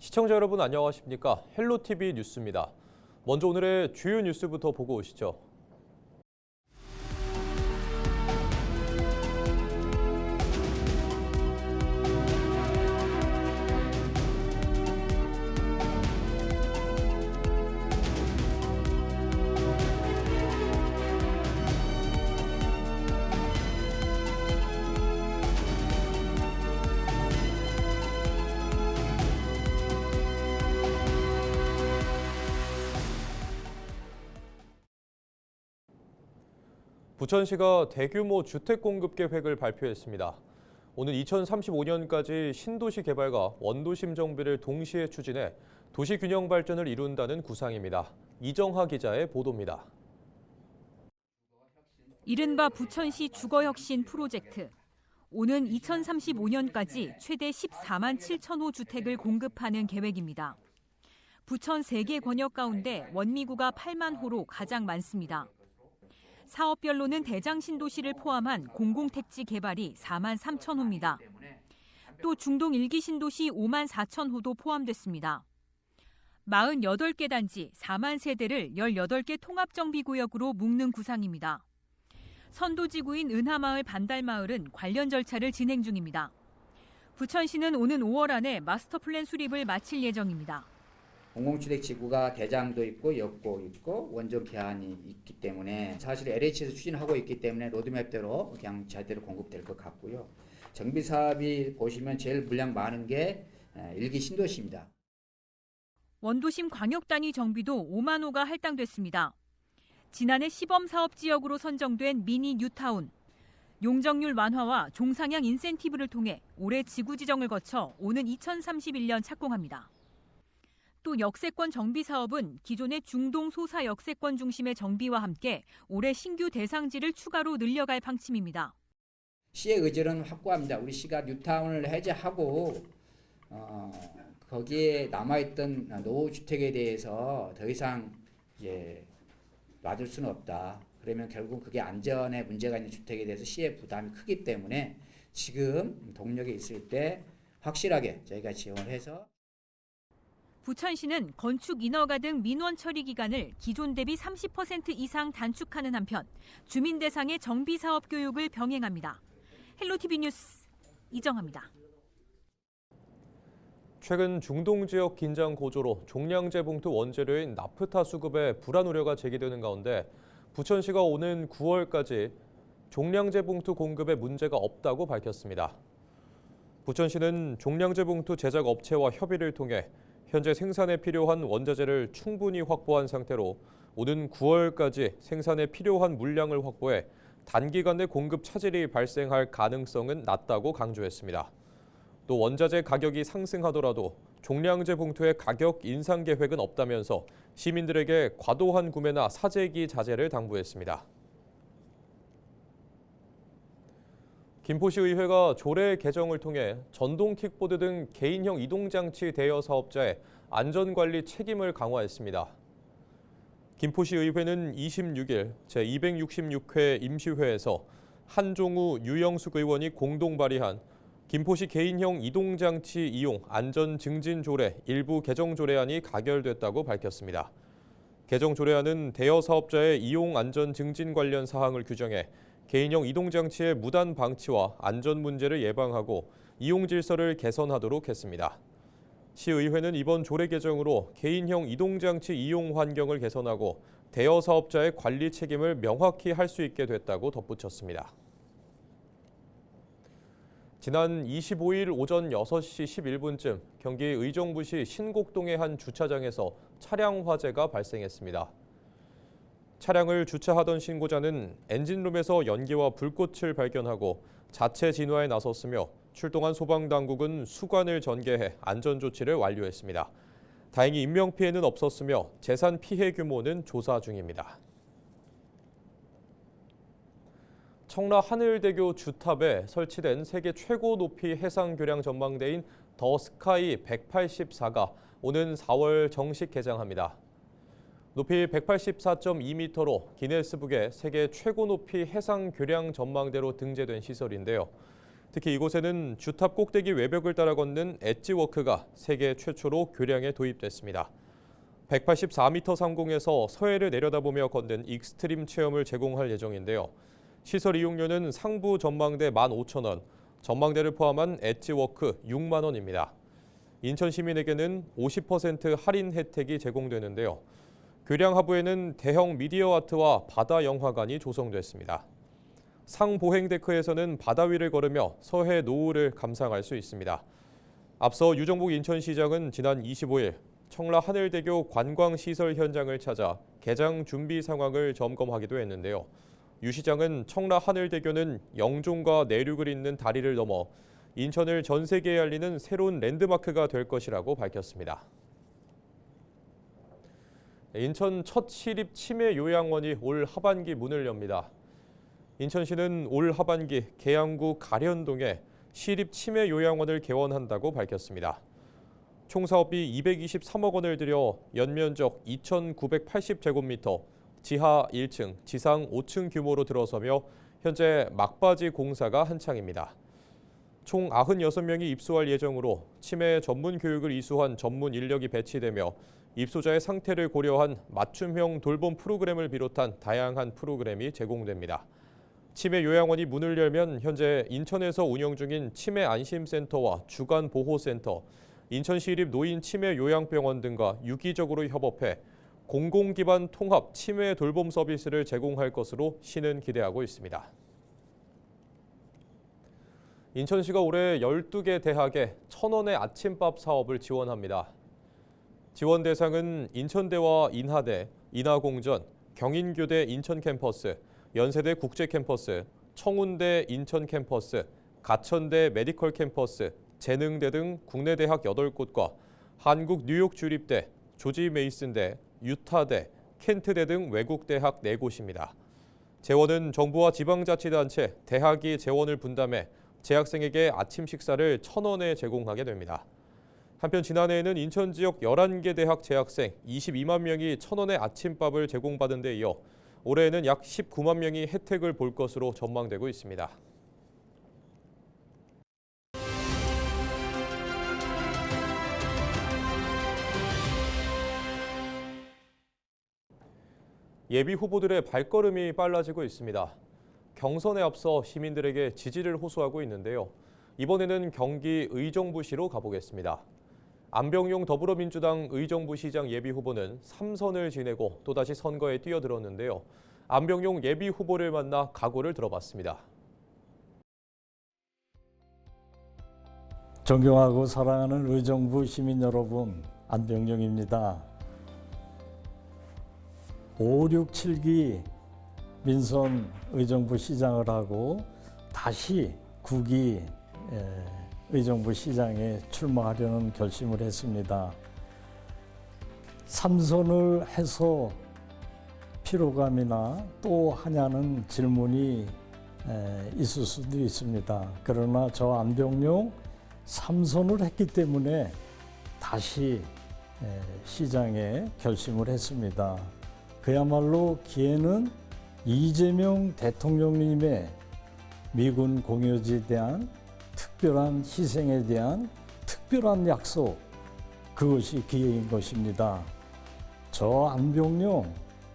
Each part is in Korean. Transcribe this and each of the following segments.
시청자 여러분 안녕하십니까? 헬로티비 뉴스입니다. 먼저 오늘의 주요 뉴스부터 보고 오시죠. 부천시가 대규모 주택 공급 계획을 발표했습니다. 오는 2035년까지 신도시 개발과 원도심 정비를 동시에 추진해 도시 균형 발전을 이룬다는 구상입니다. 이정하 기자의 보도입니다. 이른바 부천시 주거혁신 프로젝트. 오는 2035년까지 최대 14만 7천 호 주택을 공급하는 계획입니다. 부천 3개 권역 가운데 원미구가 8만 호로 가장 많습니다. 사업별로는 대장 신도시를 포함한 공공택지 개발이 4만 3천 호입니다. 또 중동 1기 신도시 5만 4천 호도 포함됐습니다. 48개 단지 4만 세대를 18개 통합정비구역으로 묶는 구상입니다. 선도지구인 은하마을 반달마을은 관련 절차를 진행 중입니다. 부천시는 오는 5월 안에 마스터플랜 수립을 마칠 예정입니다. 공공주택지구가 대장도 있고 역고 있고 원전 개안이 있기 때문에 사실 LH에서 추진하고 있기 때문에 로드맵대로 그냥 제대로 공급될 것 같고요. 정비 사업이 보시면 제일 물량 많은 게 1기 신도시입니다. 원도심 광역단위 정비도 5만 호가 할당됐습니다. 지난해 시범사업지역으로 선정된 미니 뉴타운. 용적률 완화와 종상향 인센티브를 통해 올해 지구 지정을 거쳐 오는 2031년 착공합니다. 또 역세권 정비 사업은 기존의 중동 소사 역세권 중심의 정비와 함께 올해 신규 대상지를 추가로 늘려갈 방침입니다. 시의 의지는 확고합니다. 우리 시가 뉴타운을 해제하고 거기에 남아있던 노후주택에 대해서 더 이상 놔둘 수는 없다. 그러면 결국 그게 안전에 문제가 있는 주택에 대해서 시의 부담이 크기 때문에 지금 동력이 있을 때 확실하게 저희가 지원을 해서 부천시는 건축 인허가 등 민원 처리 기간을 기존 대비 30% 이상 단축하는 한편 주민 대상의 정비 사업 교육을 병행합니다. 헬로티비 뉴스 이정하입니다. 최근 중동 지역 긴장 고조로 종량제 봉투 원재료인 나프타 수급에 불안 우려가 제기되는 가운데 부천시가 오는 9월까지 종량제 봉투 공급에 문제가 없다고 밝혔습니다. 부천시는 종량제 봉투 제작 업체와 협의를 통해 현재 생산에 필요한 원자재를 충분히 확보한 상태로 오는 9월까지 생산에 필요한 물량을 확보해 단기간 내 공급 차질이 발생할 가능성은 낮다고 강조했습니다. 또 원자재 가격이 상승하더라도 종량제 봉투의 가격 인상 계획은 없다면서 시민들에게 과도한 구매나 사재기 자제를 당부했습니다. 김포시 의회가 조례 개정을 통해 전동 킥보드 등 개인형 이동장치 대여 사업자의 안전관리 책임을 강화했습니다. 김포시 의회는 26일 제266회 임시회에서 한종우, 유영숙 의원이 공동 발의한 김포시 개인형 이동장치 이용 안전증진 조례 일부 개정 조례안이 가결됐다고 밝혔습니다. 개정 조례안은 대여 사업자의 이용 안전 증진 관련 사항을 규정해 개인형 이동장치의 무단 방치와 안전 문제를 예방하고 이용 질서를 개선하도록 했습니다. 시의회는 이번 조례 개정으로 개인형 이동장치 이용 환경을 개선하고 대여 사업자의 관리 책임을 명확히 할 수 있게 됐다고 덧붙였습니다. 지난 25일 오전 6시 11분쯤 경기 의정부시 신곡동의 한 주차장에서 차량 화재가 발생했습니다. 차량을 주차하던 신고자는 엔진룸에서 연기와 불꽃을 발견하고 자체 진화에 나섰으며 출동한 소방당국은 수관을 전개해 안전조치를 완료했습니다. 다행히 인명피해는 없었으며 재산 피해 규모는 조사 중입니다. 청라 하늘대교 주탑에 설치된 세계 최고 높이 해상 교량 전망대인 더 스카이 184가 오는 4월 정식 개장합니다. 높이 184.2m로 기네스북에 세계 최고 높이 해상 교량 전망대로 등재된 시설인데요. 특히 이곳에는 주탑 꼭대기 외벽을 따라 걷는 엣지워크가 세계 최초로 교량에 도입됐습니다. 184m 상공에서 서해를 내려다보며 걷는 익스트림 체험을 제공할 예정인데요. 시설 이용료는 상부 전망대 15,000원, 전망대를 포함한 엣지워크 6만 원입니다. 인천 시민에게는 50% 할인 혜택이 제공되는데요. 교량 하부에는 대형 미디어 아트와 바다 영화관이 조성됐습니다. 상보행데크에서는 바다 위를 걸으며 서해 노을을 감상할 수 있습니다. 앞서 유정복 인천시장은 지난 25일 청라 하늘대교 관광시설 현장을 찾아 개장 준비 상황을 점검하기도 했는데요. 유 시장은 청라 하늘대교는 영종과 내륙을 잇는 다리를 넘어 인천을 전 세계에 알리는 새로운 랜드마크가 될 것이라고 밝혔습니다. 인천 첫 시립 치매 요양원이 올 하반기 문을 엽니다. 인천시는 올 하반기 계양구 가련동에 시립 치매 요양원을 개원한다고 밝혔습니다. 총 사업비 223억 원을 들여 연면적 2,980제곱미터, 지하 1층, 지상 5층 규모로 들어서며 현재 막바지 공사가 한창입니다. 총 96명이 입소할 예정으로 치매 전문 교육을 이수한 전문 인력이 배치되며 입소자의 상태를 고려한 맞춤형 돌봄 프로그램을 비롯한 다양한 프로그램이 제공됩니다. 치매 요양원이 문을 열면 현재 인천에서 운영 중인 치매 안심센터와 주간 보호센터, 인천시립 노인 치매 요양병원 등과 유기적으로 협업해 공공기반 통합 치매 돌봄 서비스를 제공할 것으로 시는 기대하고 있습니다. 인천시가 올해 12개 대학에 1,000원의 아침밥 사업을 지원합니다. 지원 대상은 인천대와 인하대, 인하공전, 경인교대 인천캠퍼스, 연세대 국제캠퍼스, 청운대 인천캠퍼스, 가천대 메디컬 캠퍼스, 재능대 등 국내 대학 8곳과 한국 뉴욕 주립대, 조지 메이슨대, 유타대, 켄트대 등 외국 대학 4곳입니다. 재원은 정부와 지방자치단체, 대학이 재원을 분담해 재학생에게 아침 식사를 1,000원에 제공하게 됩니다. 한편 지난해에는 인천 지역 11개 대학 재학생 22만 명이 1,000원의 아침밥을 제공받은 데 이어 올해에는 약 19만 명이 혜택을 볼 것으로 전망되고 있습니다. 예비 후보들의 발걸음이 빨라지고 있습니다. 경선에 앞서 시민들에게 지지를 호소하고 있는데요. 이번에는 경기 의정부시로 가보겠습니다. 안병용 더불어민주당 의정부시장 예비 후보는 3선을 지내고 또다시 선거에 뛰어들었는데요. 안병용 예비 후보를 만나 각오를 들어봤습니다. 존경하고 사랑하는 의정부 시민 여러분, 안병용입니다. 5, 6, 7기 민선 의정부 시장을 하고 다시 9기 의정부 시장에 출마하려는 결심을 했습니다. 3선을 해서 피로감이나 또 하냐는 질문이 있을 수도 있습니다. 그러나 저 안병용 3선을 했기 때문에 다시 시장에 결심을 했습니다. 그야말로 기회는 이재명 대통령님의 미군 공여지에 대한 특별한 희생에 대한 특별한 약속, 그것이 기회인 것입니다. 저 안병용,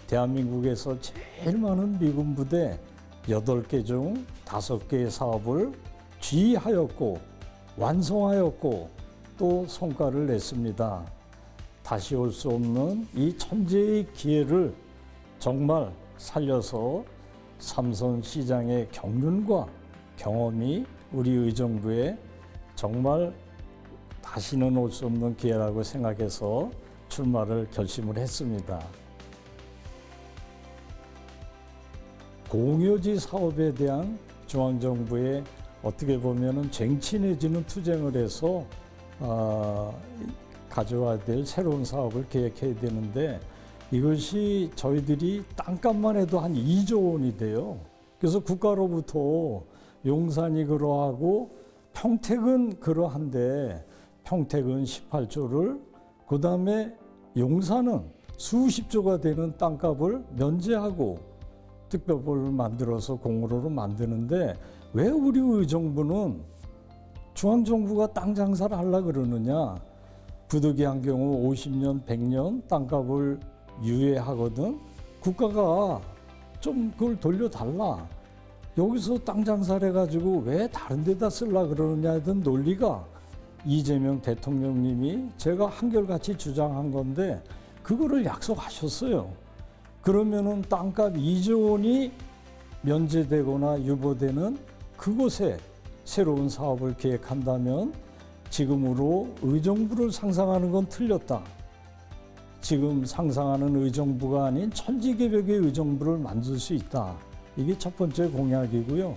대한민국에서 제일 많은 미군 부대 8개 중 5개의 사업을 지휘하였고 완성하였고 또 성과를 냈습니다. 다시 올 수 없는 이 천재의 기회를 정말 살려서 3선 시장의 경륜과 경험이 우리 의정부에 정말 다시는 올 수 없는 기회라고 생각해서 출마를 결심을 했습니다. 공여지 사업에 대한 중앙정부의 어떻게 보면 쟁취 내지는 투쟁을 해서 가져와야 될 새로운 사업을 계획해야 되는데 이것이 저희들이 땅값만 해도 한 2조 원이 돼요. 그래서 국가로부터 용산이 그러하고 평택은 그러한데 평택은 18조를 그다음에 용산은 수십조가 되는 땅값을 면제하고 특별법을 만들어서 공으로로 만드는데 왜 우리 의정부는 중앙정부가 땅 장사를 하려고 그러느냐. 부득이한 경우 50년, 100년 땅값을 유예하거든. 국가가 좀 그걸 돌려달라. 여기서 땅 장사를 해가지고 왜 다른 데다 쓰려고 그러느냐 하던 논리가 이재명 대통령님이 제가 한결같이 주장한 건데 그거를 약속하셨어요. 그러면은 땅값 2조 원이 면제되거나 유보되는 그곳에 새로운 사업을 계획한다면 지금으로 의정부를 상상하는 건 틀렸다. 지금 상상하는 의정부가 아닌 천지개벽의 의정부를 만들 수 있다. 이게 첫 번째 공약이고요.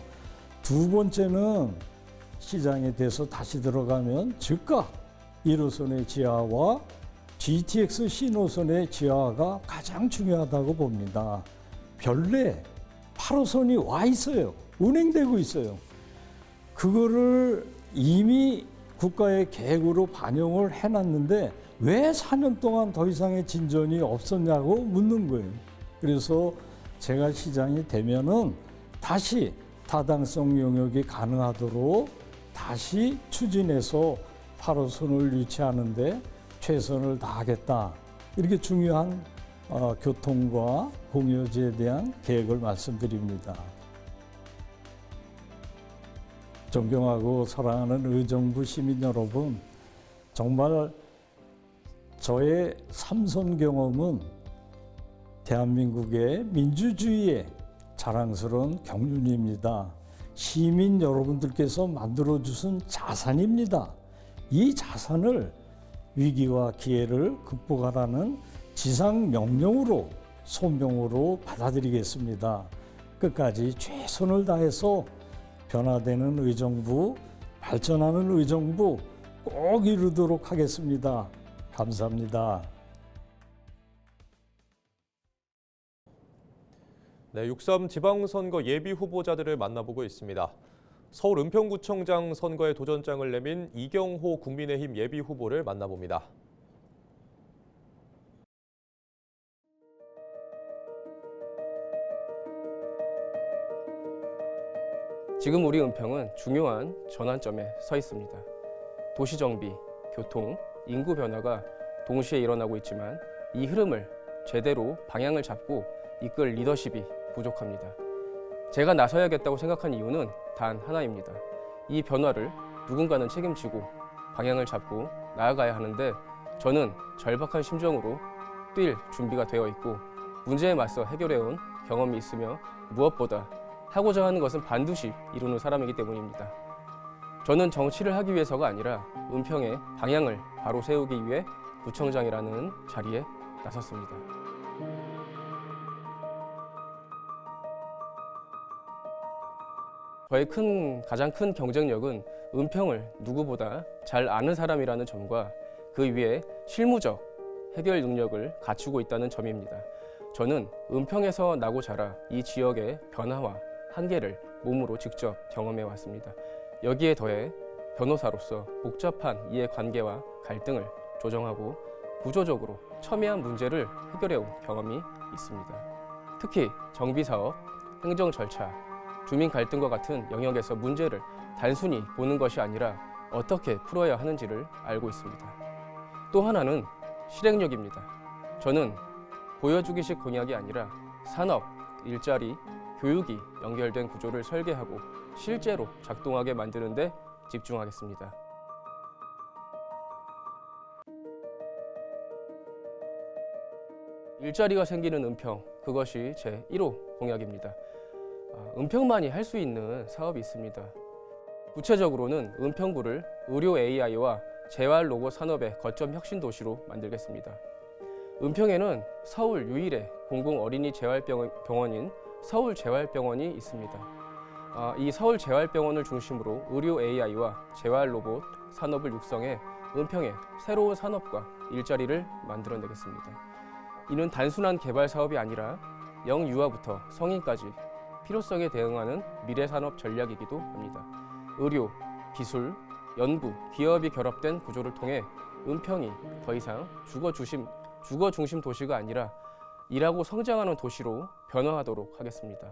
두 번째는 시장에 대해서 다시 들어가면 즉각 1호선의 지하와 GTX 신호선의 지하가 가장 중요하다고 봅니다. 별내 8호선이 와 있어요. 운행되고 있어요. 그거를 이미 국가의 계획으로 반영을 해놨는데 왜 4년 동안 더 이상의 진전이 없었냐고 묻는 거예요. 그래서 제가 시장이 되면은 다시 타당성 영역이 가능하도록 다시 추진해서 8호선을 유치하는데 최선을 다하겠다. 이렇게 중요한 교통과 공유지에 대한 계획을 말씀드립니다. 존경하고 사랑하는 의정부 시민 여러분, 정말 저의 삼선 경험은 대한민국의 민주주의의 자랑스러운 경륜입니다. 시민 여러분들께서 만들어주신 자산입니다. 이 자산을 위기와 기회를 극복하라는 지상 명령으로 소명으로 받아들이겠습니다. 끝까지 최선을 다해서 변화되는 의정부, 발전하는 의정부 꼭 이루도록 하겠습니다. 감사합니다. 네, 6.3 지방선거 예비 후보자들을 만나보고 있습니다. 서울 은평구청장 선거에 도전장을 내민 이경호 국민의힘 예비 후보를 만나봅니다. 지금 우리 은평은 중요한 전환점에 서 있습니다. 도시 정비, 교통, 인구 변화가 동시에 일어나고 있지만 이 흐름을 제대로 방향을 잡고 이끌 리더십이 부족합니다. 제가 나서야겠다고 생각한 이유는 단 하나입니다. 이 변화를 누군가는 책임지고 방향을 잡고 나아가야 하는데 저는 절박한 심정으로 뛸 준비가 되어 있고 문제에 맞서 해결해온 경험이 있으며 무엇보다 하고자 하는 것은 반드시 이루는 사람이기 때문입니다. 저는 정치를 하기 위해서가 아니라 은평의 방향을 바로 세우기 위해 구청장이라는 자리에 나섰습니다. 저의 가장 큰 경쟁력은 은평을 누구보다 잘 아는 사람이라는 점과 그 위에 실무적 해결 능력을 갖추고 있다는 점입니다. 저는 은평에서 나고 자라 이 지역의 변화와 한계를 몸으로 직접 경험해 왔습니다. 여기에 더해 변호사로서 복잡한 이해관계와 갈등을 조정하고 구조적으로 첨예한 문제를 해결해 온 경험이 있습니다. 특히 정비사업, 행정 절차, 주민 갈등과 같은 영역에서 문제를 단순히 보는 것이 아니라 어떻게 풀어야 하는지를 알고 있습니다. 또 하나는 실행력입니다. 저는 보여주기식 공약이 아니라 산업, 일자리, 교육이 연결된 구조를 설계하고 실제로 작동하게 만드는 데 집중하겠습니다. 일자리가 생기는 은평, 그것이 제 1호 공약입니다. 은평만이 할 수 있는 사업이 있습니다. 구체적으로는 은평구를 의료 AI와 재활 로봇 산업의 거점 혁신 도시로 만들겠습니다. 은평에는 서울 유일의 공공 어린이 재활병원인 서울재활병원이 있습니다. 이 서울재활병원을 중심으로 의료 AI와 재활 로봇 산업을 육성해 은평에 새로운 산업과 일자리를 만들어내겠습니다. 이는 단순한 개발 사업이 아니라 영유아부터 성인까지 필요성에 대응하는 미래산업 전략이기도 합니다. 의료, 기술, 연구, 기업이 결합된 구조를 통해 은평이 더 이상 주거 중심 도시가 아니라 일하고 성장하는 도시로 변화하도록 하겠습니다.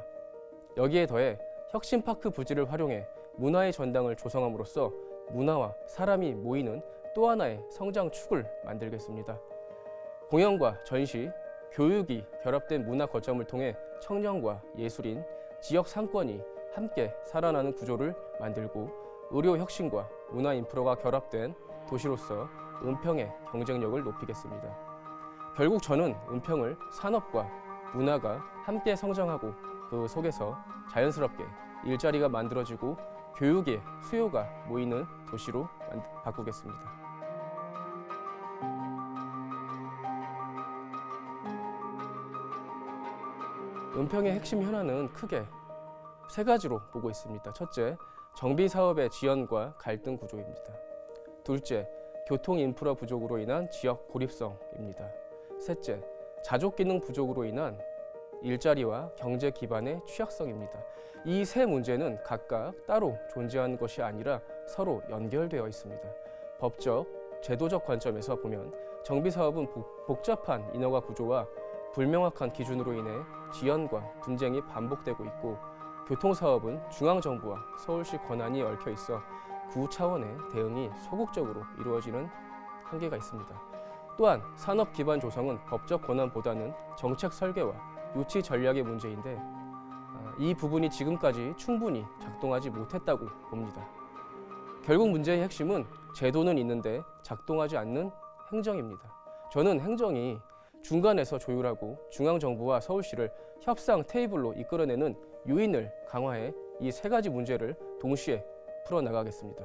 여기에 더해 혁신파크 부지를 활용해 문화의 전당을 조성함으로써 문화와 사람이 모이는 또 하나의 성장 축을 만들겠습니다. 공연과 전시, 교육이 결합된 문화 거점을 통해 청년과 예술인, 지역 상권이 함께 살아나는 구조를 만들고 의료 혁신과 문화 인프라가 결합된 도시로서 은평의 경쟁력을 높이겠습니다. 결국 저는 은평을 산업과 문화가 함께 성장하고 그 속에서 자연스럽게 일자리가 만들어지고 교육의 수요가 모이는 도시로 바꾸겠습니다. 은평의 핵심 현안은 크게 세 가지로 보고 있습니다. 첫째, 정비 사업의 지연과 갈등 구조입니다. 둘째, 교통 인프라 부족으로 인한 지역 고립성입니다. 셋째, 자족 기능 부족으로 인한 일자리와 경제 기반의 취약성입니다. 이 세 문제는 각각 따로 존재하는 것이 아니라 서로 연결되어 있습니다. 법적, 제도적 관점에서 보면 정비 사업은 복잡한 인허가 구조와 불명확한 기준으로 인해 지연과 분쟁이 반복되고 있고, 교통사업은 중앙정부와 서울시 권한이 얽혀 있어 구 차원의 대응이 소극적으로 이루어지는 한계가 있습니다. 또한 산업 기반 조성은 법적 권한보다는 정책 설계와 유치 전략의 문제인데 이 부분이 지금까지 충분히 작동하지 못했다고 봅니다. 결국 문제의 핵심은 제도는 있는데 작동하지 않는 행정입니다. 저는 행정이 중간에서 조율하고 중앙정부와 서울시를 협상 테이블로 이끌어내는 요인을 강화해 이 세 가지 문제를 동시에 풀어나가겠습니다.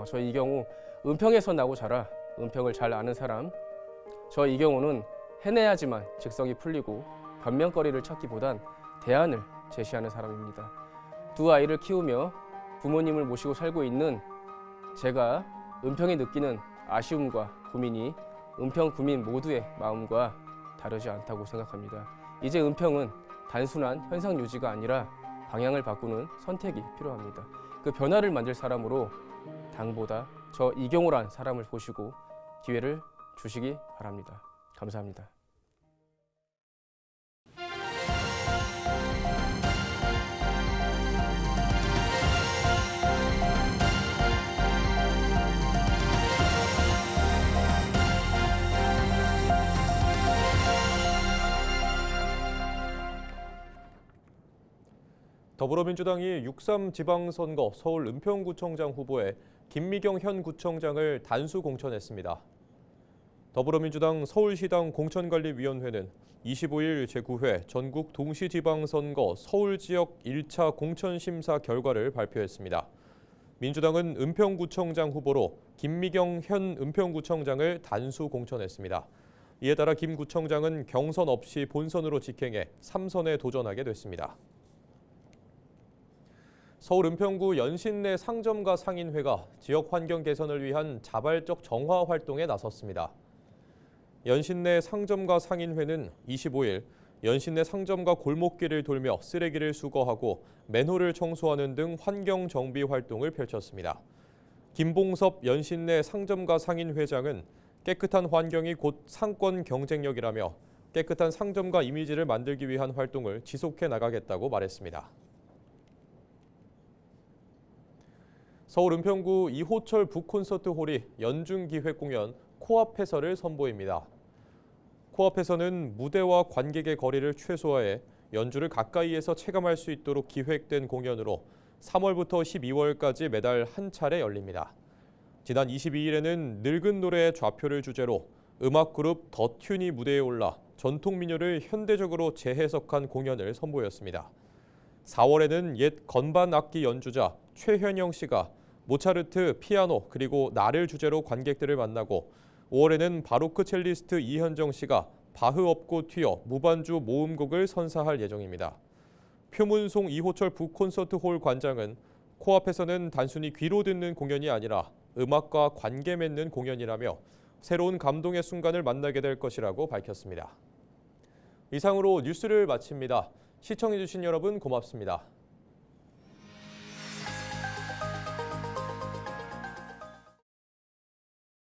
저 이경우 은평에서 나고 자라 은평을 잘 아는 사람. 저 이경우는 해내야지만 직성이 풀리고 변명거리를 찾기보단 대안을 제시하는 사람입니다. 두 아이를 키우며 부모님을 모시고 살고 있는 제가 은평에 느끼는 아쉬움과 고민이 은평 구민 모두의 마음과 다르지 않다고 생각합니다. 이제 은평은 단순한 현상 유지가 아니라 방향을 바꾸는 선택이 필요합니다. 그 변화를 만들 사람으로 당보다 저 이경우란 사람을 보시고 기회를 주시기 바랍니다. 감사합니다. 더불어민주당이 6.3 지방선거 서울 은평구청장 후보에 김미경 현 구청장을 단수 공천했습니다. 더불어민주당 서울시당 공천관리위원회는 25일 제9회 전국 동시지방선거 서울지역 1차 공천심사 결과를 발표했습니다. 민주당은 은평구청장 후보로 김미경 현 은평구청장을 단수 공천했습니다. 이에 따라 김 구청장은 경선 없이 본선으로 직행해 3선에 도전하게 됐습니다. 서울 은평구 연신내 상점가 상인회가 지역 환경 개선을 위한 자발적 정화 활동에 나섰습니다. 연신내 상점가 상인회는 25일 연신내 상점가 골목길을 돌며 쓰레기를 수거하고 맨홀을 청소하는 등 환경 정비 활동을 펼쳤습니다. 김봉섭 연신내 상점가 상인회장은 깨끗한 환경이 곧 상권 경쟁력이라며 깨끗한 상점가 이미지를 만들기 위한 활동을 지속해 나가겠다고 말했습니다. 서울 은평구 이호철 북콘서트홀이 연중기획공연 코앞에서를 선보입니다. 코앞에서는 무대와 관객의 거리를 최소화해 연주를 가까이에서 체감할 수 있도록 기획된 공연으로 3월부터 12월까지 매달 한 차례 열립니다. 지난 22일에는 늙은 노래의 좌표를 주제로 음악그룹 더 튠이 무대에 올라 전통 민요를 현대적으로 재해석한 공연을 선보였습니다. 4월에는 옛 건반 악기 연주자 최현영 씨가 모차르트, 피아노, 그리고 나를 주제로 관객들을 만나고 5월에는 바로크 첼리스트 이현정 씨가 바흐 업고 튀어 무반주 모음곡을 선사할 예정입니다. 표문송 이호철 북콘서트홀 관장은 코앞에서는 단순히 귀로 듣는 공연이 아니라 음악과 관계 맺는 공연이라며 새로운 감동의 순간을 만나게 될 것이라고 밝혔습니다. 이상으로 뉴스를 마칩니다. 시청해주신 여러분 고맙습니다.